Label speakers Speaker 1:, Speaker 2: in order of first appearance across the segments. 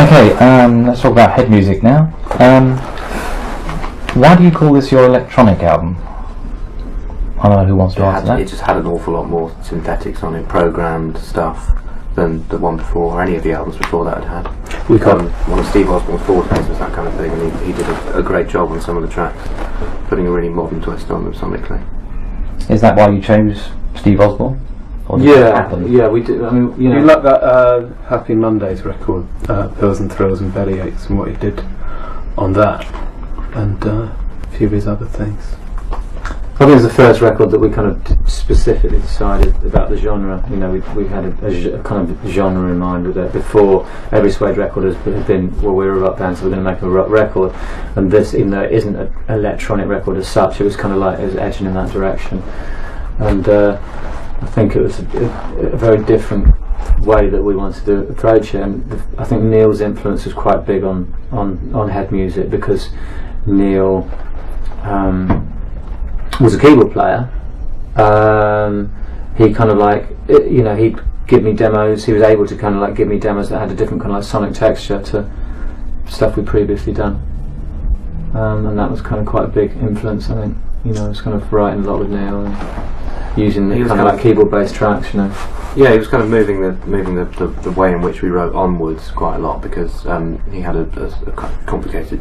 Speaker 1: Okay, let's talk about head music now. Why do you call this your electronic album? I don't know who wants to answer that.
Speaker 2: It just had an awful lot more synthetics on it, programmed stuff, than the one before, or any of the albums before that had had.
Speaker 3: We got
Speaker 2: one of Steve Osborne's forward days was that kind of thing, and he did a great job on some of the tracks, putting a really modern twist on them sonically.
Speaker 1: Is that why you chose Steve Osborne?
Speaker 3: Yeah, we did. I mean, you like that Happy Mondays record, Pills and Thrills and Bellyaches, and what he did on that, and a few of his other things. I think it was the first record that we kind of specifically decided about the genre. You know, we had a kind of genre in mind with it. Before, every Suede record has been, well, we're a rock band, so we're going to make a rock record. And this, even though it isn't an electronic record as such, it was kind of like it was edging in that direction. And I think it was a very different way that we wanted to approach it. And I think Neil's influence was quite big on head music, because Neil was a keyboard player. He kind of like, he'd give me demos. He was able to kind of like give me demos that had a different kind of like sonic texture to stuff we'd previously done, and that was kind of quite a big influence. I think, I was kind of writing a lot with Neil and using the kind of like keyboard-based tracks.
Speaker 2: Yeah, he was kind of moving the way in which we wrote onwards quite a lot, because he had a complicated.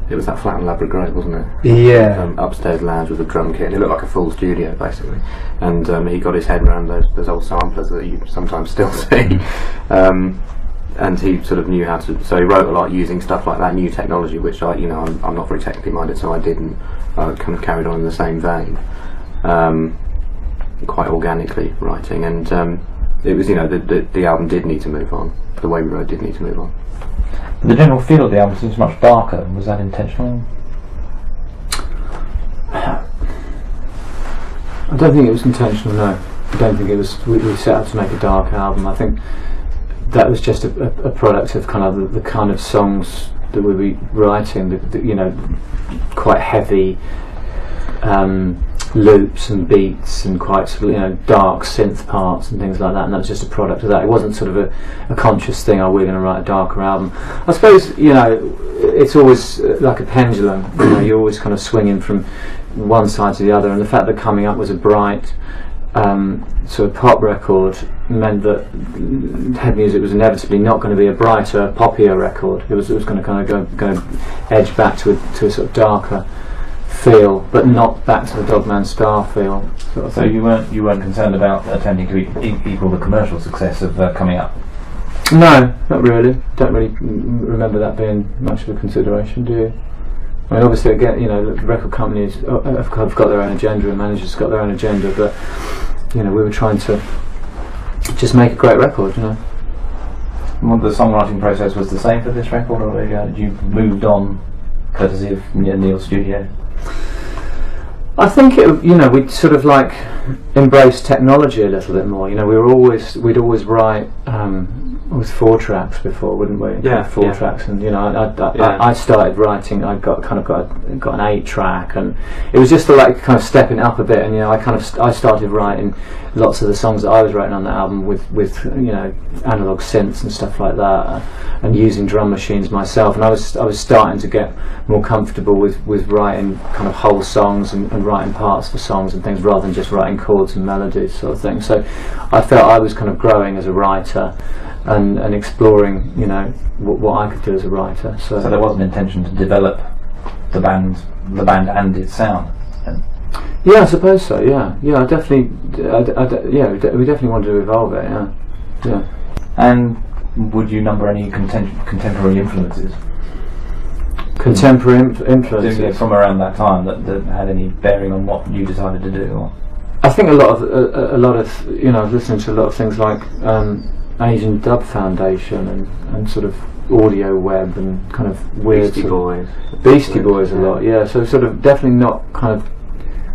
Speaker 2: It was that flat and Labrador Grey, wasn't it?
Speaker 3: Yeah.
Speaker 2: Upstairs lounge with a drum kit. It looked like a full studio, basically. And he got his head around those old samplers that you sometimes still see. And he sort of knew how to. So he wrote a lot using stuff like that, new technology, which I'm not very technically minded, so I didn't. I kind of carried on in the same vein, quite organically writing. And it was, the album did need to move on. The way we wrote did need to move on.
Speaker 1: The general feel of the album seems much darker. Was that intentional?
Speaker 3: I don't think it was intentional, no. I don't think it was. We set out to make a dark album. I think that was just a product of kind of the kind of songs that we were writing, quite heavy loops and beats and quite sort of, dark synth parts and things like that, and that was just a product of that. It wasn't sort of a conscious thing, we're going to write a darker album. I suppose, it's always like a pendulum. You're always kind of swinging from one side to the other, and the fact that Coming Up was a bright sort of pop record meant that head music was inevitably not going to be a brighter, poppier record. It was going to kind of go edge back to a sort of darker feel, but not back to the Dogman Star feel. Sort of
Speaker 1: so you weren't concerned about attempting to equal the commercial success of Coming Up?
Speaker 3: No, not really. Don't really remember that being much of a consideration, do you? I mean, obviously, again, record companies have got their own agenda, and managers have got their own agenda, but we were trying to just make a great record,
Speaker 1: Well, the songwriting process was the same for this record, or you moved on courtesy of Neil's studio?
Speaker 3: I think we'd sort of like embraced technology a little bit more. We'd always write with 4 tracks before, wouldn't we?
Speaker 2: Yeah,
Speaker 3: 4 tracks, and I started writing. I got an 8-track, and it was just like kind of stepping up a bit. And I started writing lots of the songs that I was writing on the album with analog synths and stuff like that, and using drum machines myself. And I was starting to get more comfortable with writing kind of whole songs and writing parts for songs and things, rather than just writing chords and melodies, sort of thing. So I felt I was kind of growing as a writer and exploring, what I could do as a writer. So
Speaker 1: there was an intention to develop the band and its sound.
Speaker 3: Yeah, I suppose so. Yeah, I definitely. We definitely wanted to evolve it. Yeah.
Speaker 1: And would you number any contemporary influences?
Speaker 3: Contemporary influences
Speaker 1: from around that time that had any bearing on what you decided to do? Or?
Speaker 3: I think a lot of listening to a lot of things like Asian Dub Foundation and sort of Audio Web and kind of weird
Speaker 2: Beastie Boys
Speaker 3: a lot. Yeah, so sort of definitely not kind of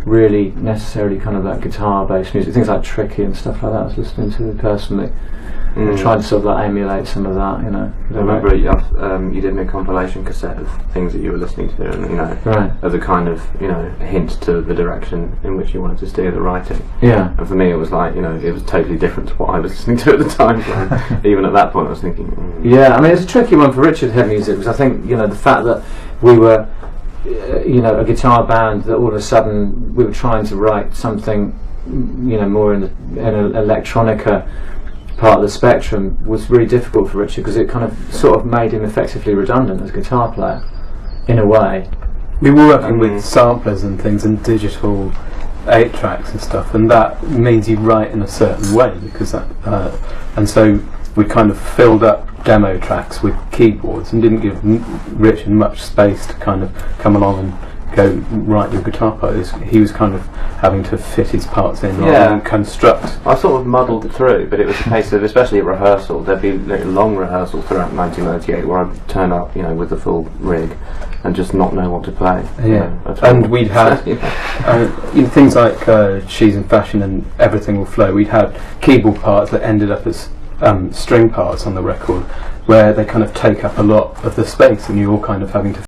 Speaker 4: really necessarily kind of like guitar-based music, things like Tricky and stuff like that I was listening to personally. I tried to sort of like emulate some of that, you know.
Speaker 2: I remember you did me a compilation cassette of things that you were listening to, and you know, as a kind of, you know, hint to the direction in which you wanted to steer the writing.
Speaker 4: Yeah.
Speaker 2: And for me, it was like, you know, it was totally different to what I was listening to at the time. So even at that point, I was thinking.
Speaker 4: Yeah, I mean, it's a tricky one for Richard Head Music, because I think, you know, the fact that we were, you know, a guitar band that all of a sudden we were trying to write something, you know, more in an electronica part of the spectrum was really difficult for Richard, because it kind of sort of made him effectively redundant as a guitar player in a way.
Speaker 3: We were working with samplers and things and digital 8-tracks and stuff, and that means you write in a certain way, because that and so we kind of filled up demo tracks with keyboards and didn't give Richard much space to kind of come along and go write your guitar part. He was kind of having to fit his parts in and construct.
Speaker 2: I sort of muddled through, but it was a case of, especially at rehearsal, there'd be long rehearsals throughout 1998 where I'd turn up, you know, with the full rig and just not know what to play.
Speaker 3: Yeah,
Speaker 2: you know,
Speaker 3: and we'd had you know, things like She's in Fashion and Everything Will Flow. We'd had keyboard parts that ended up as string parts on the record, where they kind of take up a lot of the space, and you're all kind of having to